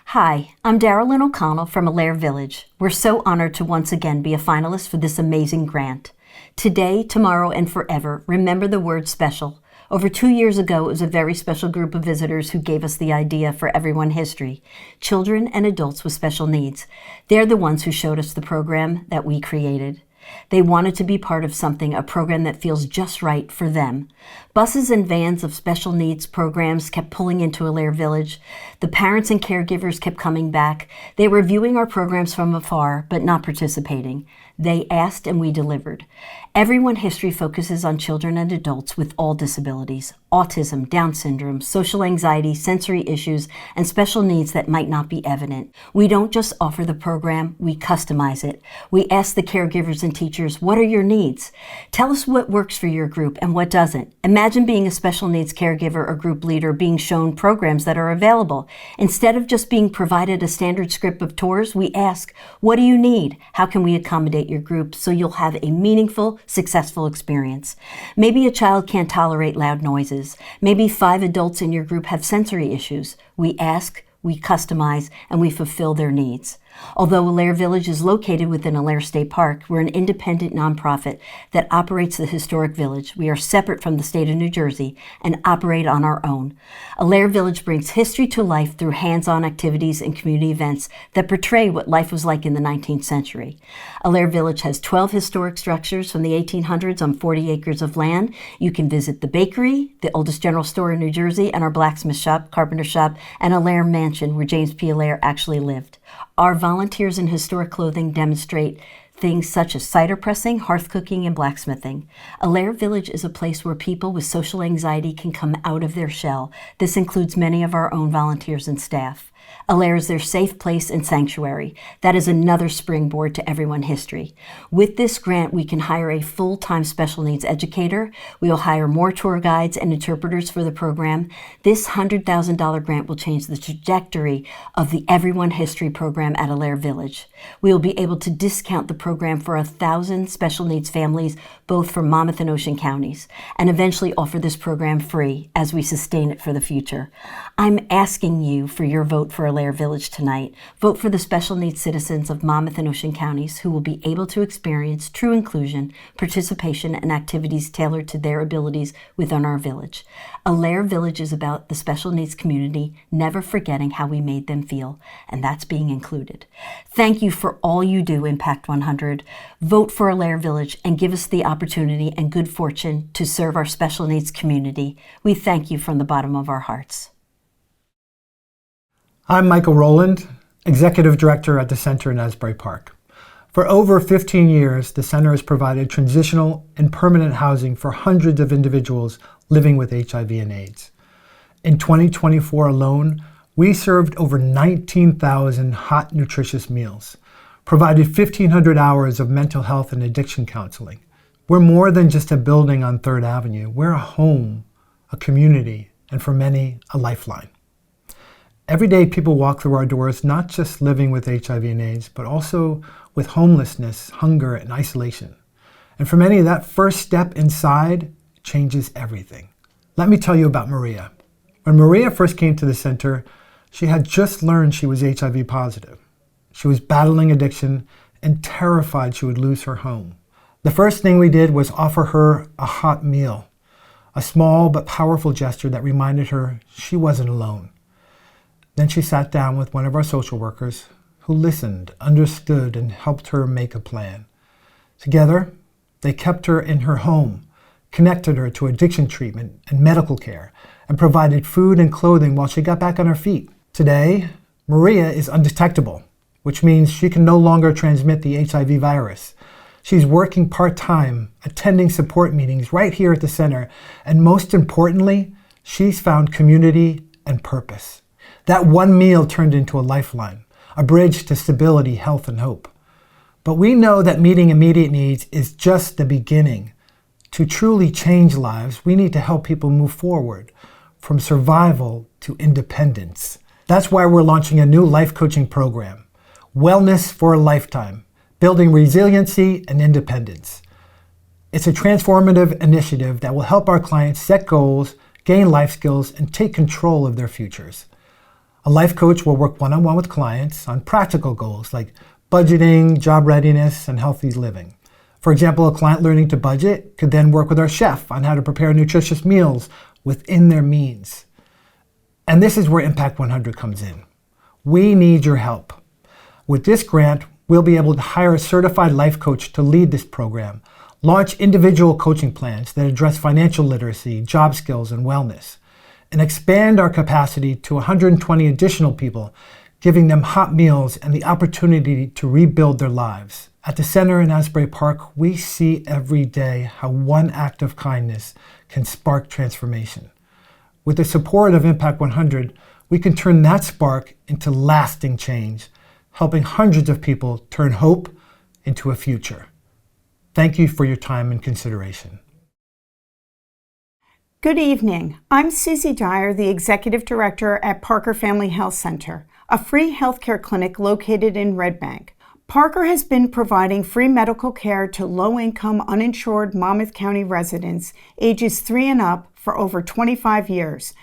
Hi, I'm Darylyn O'Connell from Alair Village. We're so honored to once again be a finalist for this amazing grant. Today, tomorrow, and forever, remember the word special. Over 2 years ago, it was a very special group of visitors who gave us the idea for Everyone History, children and adults with special needs. They're the ones who showed us the program that we created. They wanted to be part of something, a program that feels just right for them. Buses and vans of special needs programs kept pulling into Alair Village. The parents and caregivers kept coming back. They were viewing our programs from afar, but not participating. They asked and we delivered. Everyone History focuses on children and adults with all disabilities, autism, Down syndrome, social anxiety, sensory issues, and special needs that might not be evident. We don't just offer the program, we customize it. We ask the caregivers and teachers, what are your needs? Tell us what works for your group and what doesn't. Imagine being a special needs caregiver or group leader being shown programs that are available. Instead of just being provided a standard script of tours, we ask, what do you need? How can we accommodate your group so you'll have a meaningful, successful experience? Maybe a child can't tolerate loud noises. Maybe 5 adults in your group have sensory issues. We ask, we customize, and we fulfill their needs. Although Alair Village is located within Alair State Park, we're an independent nonprofit that operates the historic village. We are separate from the state of New Jersey and operate on our own. Alair Village brings history to life through hands-on activities and community events that portray what life was like in the 19th century. Alair Village has 12 historic structures from the 1800s on 40 acres of land. You can visit the bakery, the oldest general store in New Jersey, and our blacksmith shop, carpenter shop, and Alair Mansion, where James P. Alair actually lived. Our volunteers in historic clothing demonstrate things such as cider pressing, hearth cooking, and blacksmithing. Alair Village is a place where people with social anxiety can come out of their shell. This includes many of our own volunteers and staff. Alair is their safe place and sanctuary. That is another springboard to Everyone History. With this grant, we can hire a full-time special needs educator. We will hire more tour guides and interpreters for the program. This $100,000 grant will change the trajectory of the Everyone History program at Alair Village. We will be able to discount the program for 1,000 special needs families, both from Monmouth and Ocean counties, and eventually offer this program free as we sustain it for the future. I'm asking you for your vote for Alair Village tonight. Vote for the special needs citizens of Monmouth and Ocean counties who will be able to experience true inclusion, participation, and activities tailored to their abilities within our village. Alair Village is about the special needs community, never forgetting how we made them feel, and that's being included. Thank you for all you do, Impact 100. Vote for Alair Village and give us the opportunity and good fortune to serve our special needs community. We thank you from the bottom of our hearts. I'm Michael Rowland, Executive Director at the Center in Asbury Park. For over 15 years, the Center has provided transitional and permanent housing for hundreds of individuals living with HIV and AIDS. In 2024 alone, we served over 19,000 hot, nutritious meals, provided 1,500 hours of mental health and addiction counseling. We're more than just a building on 3rd Avenue. We're a home, a community, and for many, a lifeline. Every day people walk through our doors not just living with HIV and AIDS, but also with homelessness, hunger, and isolation. And for many, that first step inside changes everything. Let me tell you about Maria. When Maria first came to the center, she had just learned she was HIV positive. She was battling addiction and terrified she would lose her home. The first thing we did was offer her a hot meal, a small but powerful gesture that reminded her she wasn't alone. Then she sat down with one of our social workers who listened, understood, and helped her make a plan. Together, they kept her in her home, connected her to addiction treatment and medical care, and provided food and clothing while she got back on her feet. Today, Maria is undetectable, which means she can no longer transmit the HIV virus. She's working part-time, attending support meetings right here at the center, and most importantly, she's found community and purpose. That one meal turned into a lifeline, a bridge to stability, health, and hope. But we know that meeting immediate needs is just the beginning. To truly change lives, we need to help people move forward from survival to independence. That's why we're launching a new life coaching program, Wellness for a Lifetime, building resiliency and independence. It's a transformative initiative that will help our clients set goals, gain life skills, and take control of their futures. A life coach will work one-on-one with clients on practical goals like budgeting, job readiness, and healthy living. For example, a client learning to budget could then work with our chef on how to prepare nutritious meals within their means. And this is where Impact 100 comes in. We need your help. With this grant, we'll be able to hire a certified life coach to lead this program, launch individual coaching plans that address financial literacy, job skills, and wellness, and expand our capacity to 120 additional people, giving them hot meals and the opportunity to rebuild their lives. At the center in Asbury Park, we see every day how one act of kindness can spark transformation. With the support of Impact 100, we can turn that spark into lasting change, helping hundreds of people turn hope into a future. Thank you for your time and consideration. Good evening. I'm Susie Dyer, the Executive Director at Parker Family Health Center, a free healthcare clinic located in Red Bank. Parker has been providing free medical care to low-income, uninsured Monmouth County residents ages 3 and up for over 25 years.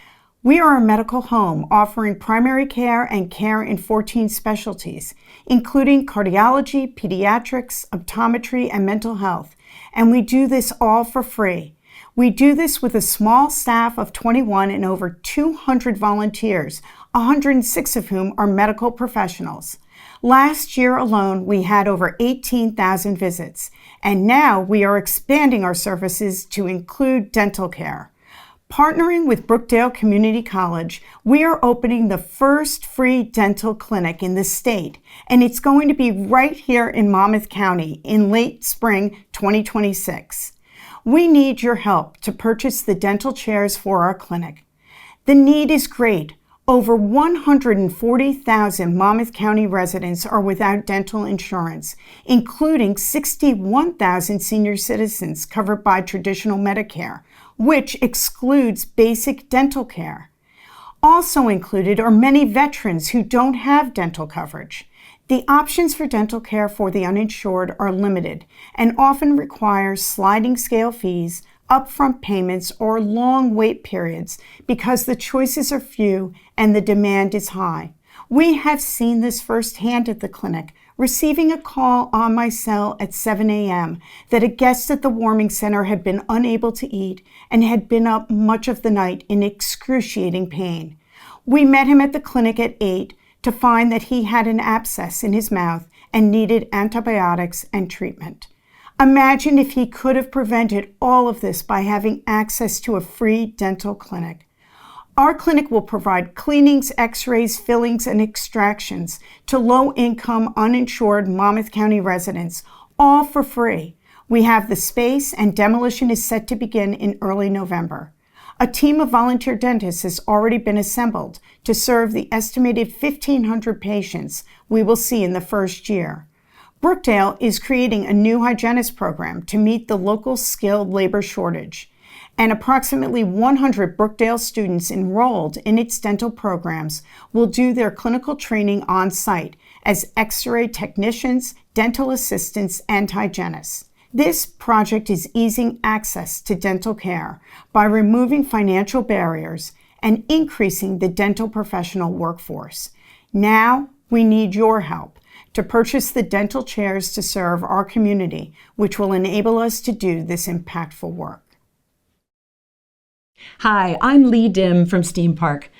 We are a medical home offering primary care and care in 14 specialties, including cardiology, pediatrics, optometry, and mental health. And we do this all for free. We do this with a small staff of 21 and over 200 volunteers, 106 of whom are medical professionals. Last year alone, we had over 18,000 visits, and now we are expanding our services to include dental care. Partnering with Brookdale Community College, we are opening the first free dental clinic in the state, and it's going to be right here in Monmouth County in late spring 2026. We need your help to purchase the dental chairs for our clinic. The need is great. Over 140,000 Monmouth County residents are without dental insurance, including 61,000 senior citizens covered by traditional Medicare, which excludes basic dental care. Also included are many veterans who don't have dental coverage. The options for dental care for the uninsured are limited and often require sliding scale fees, upfront payments, or long wait periods because the choices are few and the demand is high. We have seen this firsthand at the clinic, receiving a call on my cell at 7 a.m. that a guest at the warming center had been unable to eat and had been up much of the night in excruciating pain. We met him at the clinic at 8 to find that he had an abscess in his mouth and needed antibiotics and treatment. Imagine if he could have prevented all of this by having access to a free dental clinic. Our clinic will provide cleanings, x-rays, fillings, and extractions to low-income, uninsured Monmouth County residents, all for free. We have the space, and demolition is set to begin in early November. A team of volunteer dentists has already been assembled to serve the estimated 1,500 patients we will see in the first year. Brookdale is creating a new hygienist program to meet the local skilled labor shortage, and approximately 100 Brookdale students enrolled in its dental programs will do their clinical training on site as X-ray technicians, dental assistants, and hygienists. This project is easing access to dental care by removing financial barriers and increasing the dental professional workforce. Now we need your help to purchase the dental chairs to serve our community, which will enable us to do this impactful work. Hi, I'm Lee Dim from Steam Park.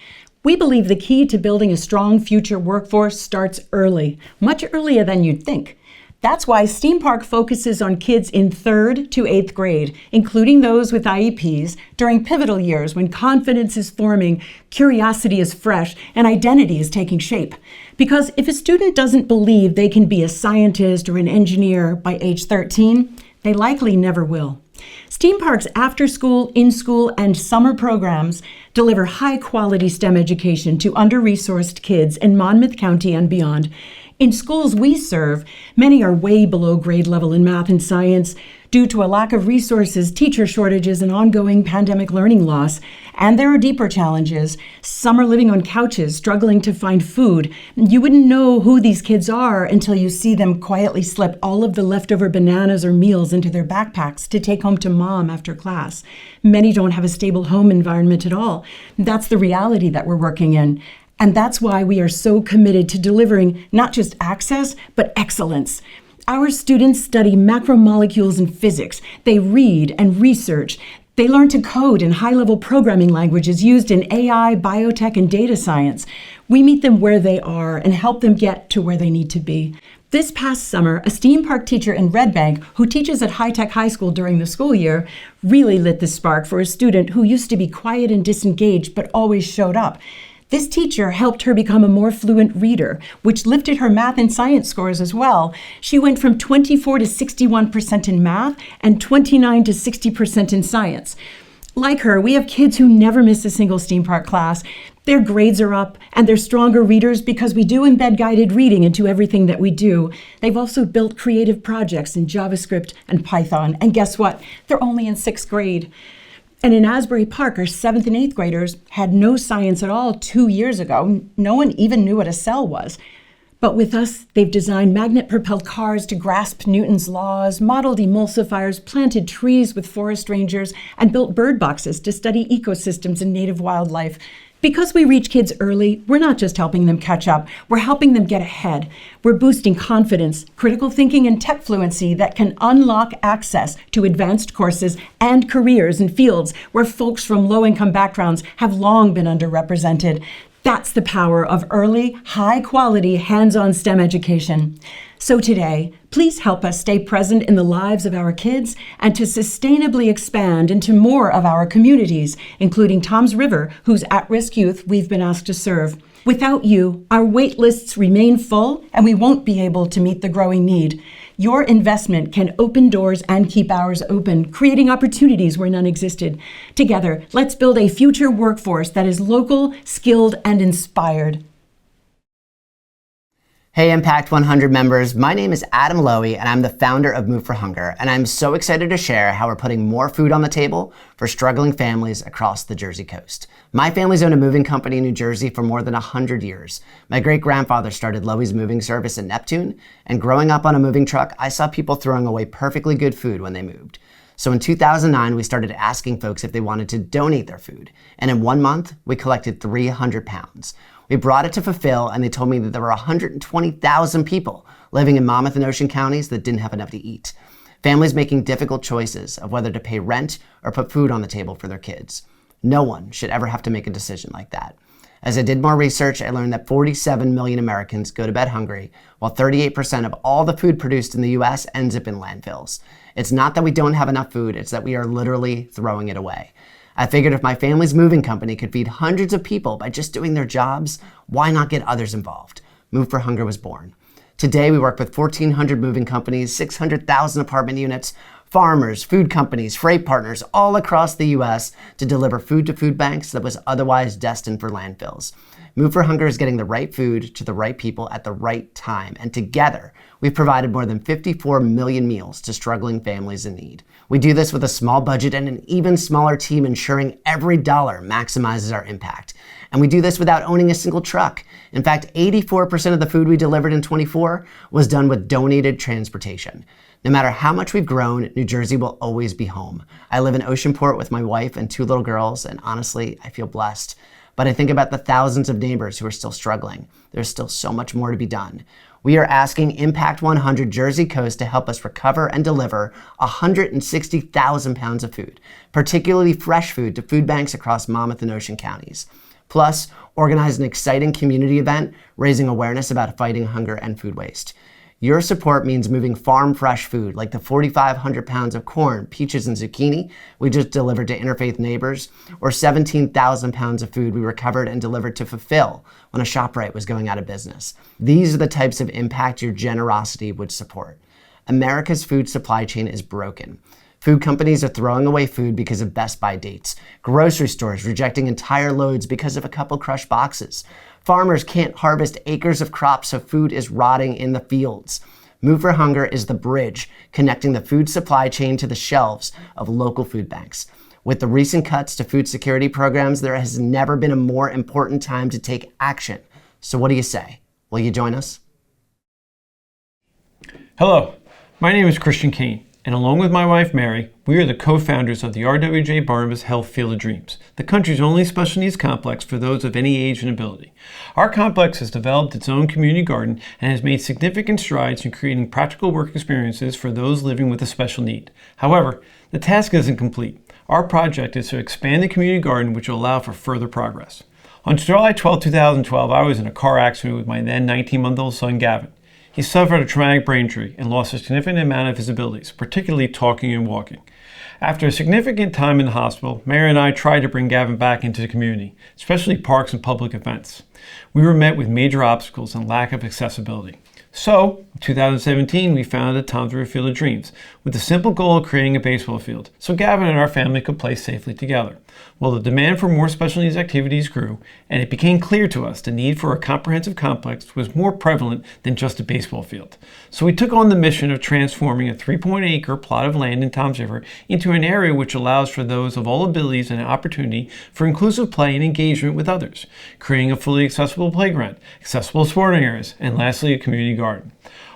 We believe the key to building a strong future workforce starts early, much earlier than you'd think. That's why Steam Park focuses on kids in 3rd to 8th grade, including those with IEPs, during pivotal years when confidence is forming, curiosity is fresh, and identity is taking shape. Because if a student doesn't believe they can be a scientist or an engineer by age 13, they likely never will. Steam Park's after-school, in-school, and summer programs deliver high-quality STEM education to under-resourced kids in Monmouth County and beyond. In schools we serve, many are way below grade level in math and science due to a lack of resources, teacher shortages, and ongoing pandemic learning loss. And there are deeper challenges. Some are living on couches, struggling to find food. You wouldn't know who these kids are until you see them quietly slip all of the leftover bananas or meals into their backpacks to take home to mom after class. Many don't have a stable home environment at all. That's the reality that we're working in. And that's why we are so committed to delivering not just access, but excellence. Our students study macromolecules in physics. They read and research. They learn to code in high-level programming languages used in AI, biotech, and data science. We meet them where they are and help them get to where they need to be. This past summer, a STEAM Park teacher in Red Bank, who teaches at High Tech High School during the school year, really lit the spark for a student who used to be quiet and disengaged but always showed up. This teacher helped her become a more fluent reader, which lifted her math and science scores as well. She went from 24 to 61% in math and 29 to 60% in science. Like her, we have kids who never miss a single STEAM Park class. Their grades are up, and they're stronger readers because we do embed guided reading into everything that we do. They've also built creative projects in JavaScript and Python. And guess what? They're only in 6th grade. And in Asbury Park, our 7th and 8th graders had no science at all 2 years ago. No one even knew what a cell was. But with us, they've designed magnet-propelled cars to grasp Newton's laws, modeled emulsifiers, planted trees with forest rangers, and built bird boxes to study ecosystems and native wildlife. Because we reach kids early, we're not just helping them catch up, we're helping them get ahead. We're boosting confidence, critical thinking, and tech fluency that can unlock access to advanced courses and careers in fields where folks from low-income backgrounds have long been underrepresented. That's the power of early, high-quality, hands-on STEM education. So today, please help us stay present in the lives of our kids and to sustainably expand into more of our communities, including Toms River, whose at-risk youth we've been asked to serve. Without you, our wait lists remain full and we won't be able to meet the growing need. Your investment can open doors and keep ours open, creating opportunities where none existed. Together, let's build a future workforce that is local, skilled, and inspired. Hey Impact 100 members, my name is Adam Lowy and I'm the founder of Move for Hunger, and I'm so excited to share how we're putting more food on the table for struggling families across the Jersey coast. My family's owned a moving company in New Jersey for more than 100 years. My great-grandfather started Lowy's Moving Service in Neptune, and growing up on a moving truck, I saw people throwing away perfectly good food when they moved. So in 2009, we started asking folks if they wanted to donate their food, and in 1 month, we collected 300 pounds. We brought it to Fulfill, and they told me that there were 120,000 people living in Monmouth and Ocean counties that didn't have enough to eat. Families making difficult choices of whether to pay rent or put food on the table for their kids. No one should ever have to make a decision like that. As I did more research, I learned that 47 million Americans go to bed hungry, while 38% of all the food produced in the US ends up in landfills. It's not that we don't have enough food, it's that we are literally throwing it away. I figured if my family's moving company could feed hundreds of people by just doing their jobs, why not get others involved? Move for Hunger was born. Today, we work with 1,400 moving companies, 600,000 apartment units, farmers, food companies, freight partners all across the U.S. to deliver food to food banks that was otherwise destined for landfills. Move for Hunger is getting the right food to the right people at the right time, and together, we've provided more than 54 million meals to struggling families in need. We do this with a small budget and an even smaller team, ensuring every dollar maximizes our impact. And we do this without owning a single truck. In fact, 84% of the food we delivered in 24 was done with donated transportation. No matter how much we've grown, New Jersey will always be home. I live in Oceanport with my wife and 2 little girls, and honestly, I feel blessed. But I think about the thousands of neighbors who are still struggling. There's still so much more to be done. We are asking Impact 100 Jersey Coast to help us recover and deliver 160,000 pounds of food, particularly fresh food, to food banks across Monmouth and Ocean counties. Plus, organize an exciting community event raising awareness about fighting hunger and food waste. Your support means moving farm fresh food like the 4,500 pounds of corn, peaches, and zucchini we just delivered to Interfaith Neighbors, or 17,000 pounds of food we recovered and delivered to Fulfill when a ShopRite was going out of business. These are the types of impact your generosity would support. America's food supply chain is broken. Food companies are throwing away food because of Best By dates. Grocery stores rejecting entire loads because of a couple crushed boxes. Farmers can't harvest acres of crops, so food is rotting in the fields. Move for Hunger is the bridge connecting the food supply chain to the shelves of local food banks. With the recent cuts to food security programs, there has never been a more important time to take action. So what do you say? Will you join us? Hello, my name is Christian Kane. and along with my wife Mary, we are the co-founders of the RWJ Barnabas Health Field of Dreams, the country's only special needs complex for those of any age and ability. Our complex has developed its own community garden and has made significant strides in creating practical work experiences for those living with a special need. However, the task isn't complete. Our project is to expand the community garden, which will allow for further progress. On July 12, 2012, I was in a car accident with my then 19-month-old son, Gavin. He suffered a traumatic brain injury and lost a significant amount of his abilities, particularly talking and walking. After a significant time in the hospital, Mary and I tried to bring Gavin back into the community, especially parks and public events. We were met with major obstacles and lack of accessibility. So, in 2017, we founded the Toms River Field of Dreams with the simple goal of creating a baseball field so Gavin and our family could play safely together. Well, the demand for more special needs activities grew, and it became clear to us the need for a comprehensive complex was more prevalent than just a baseball field. So we took on the mission of transforming a 3.8-acre plot of land in Toms River into an area which allows for those of all abilities an opportunity for inclusive play and engagement with others, creating a fully accessible playground, accessible sporting areas, and lastly, a community garden.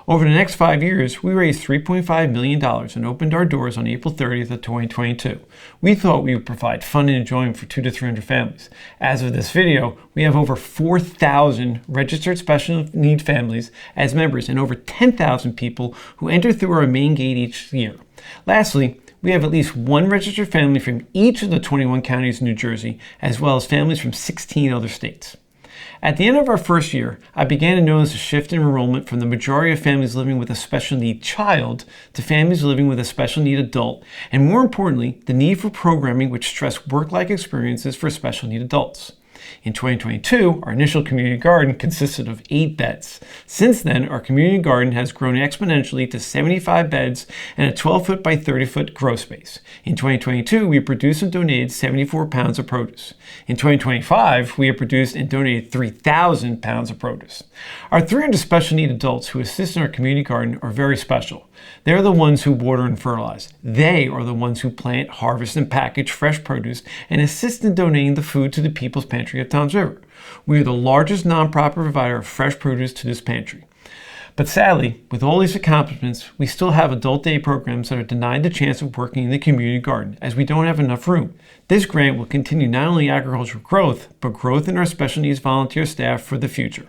Over the next 5 years, we raised $3.5 million and opened our doors on April 30th of 2022. We thought we would provide fun and enjoyment for 200 to 300 families. As of this video, we have over 4,000 registered special need families as members and over 10,000 people who enter through our main gate each year. Lastly, we have at least one registered family from each of the 21 counties in New Jersey, as well as families from 16 other states. At the end of our first year, I began to notice a shift in enrollment from the majority of families living with a special need child to families living with a special need adult, and more importantly, the need for programming which stress work-like experiences for special need adults. In 2022, our initial community garden consisted of 8 beds. Since then, our community garden has grown exponentially to 75 beds and a 12-foot by 30-foot grow space. In 2022, we produced and donated 74 pounds of produce. In 2025, we have produced and donated 3,000 pounds of produce. Our 300 special need adults who assist in our community garden are very special. They're the ones who water and fertilize. They are the ones who plant, harvest, and package fresh produce and assist in donating the food to the People's Pantry of Toms River. We are the largest nonprofit provider of fresh produce to this pantry. But sadly, with all these accomplishments, we still have adult day programs that are denied the chance of working in the community garden as we don't have enough room. This grant will continue not only agricultural growth, but growth in our special needs volunteer staff for the future.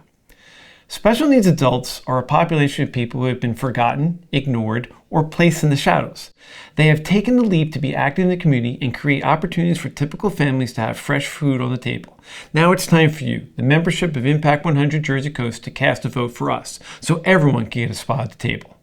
Special needs adults are a population of people who have been forgotten, ignored, or placed in the shadows. They have taken the leap to be active in the community and create opportunities for typical families to have fresh food on the table. Now it's time for you, the membership of Impact 100 Jersey Coast, to cast a vote for us so everyone can get a spot at the table.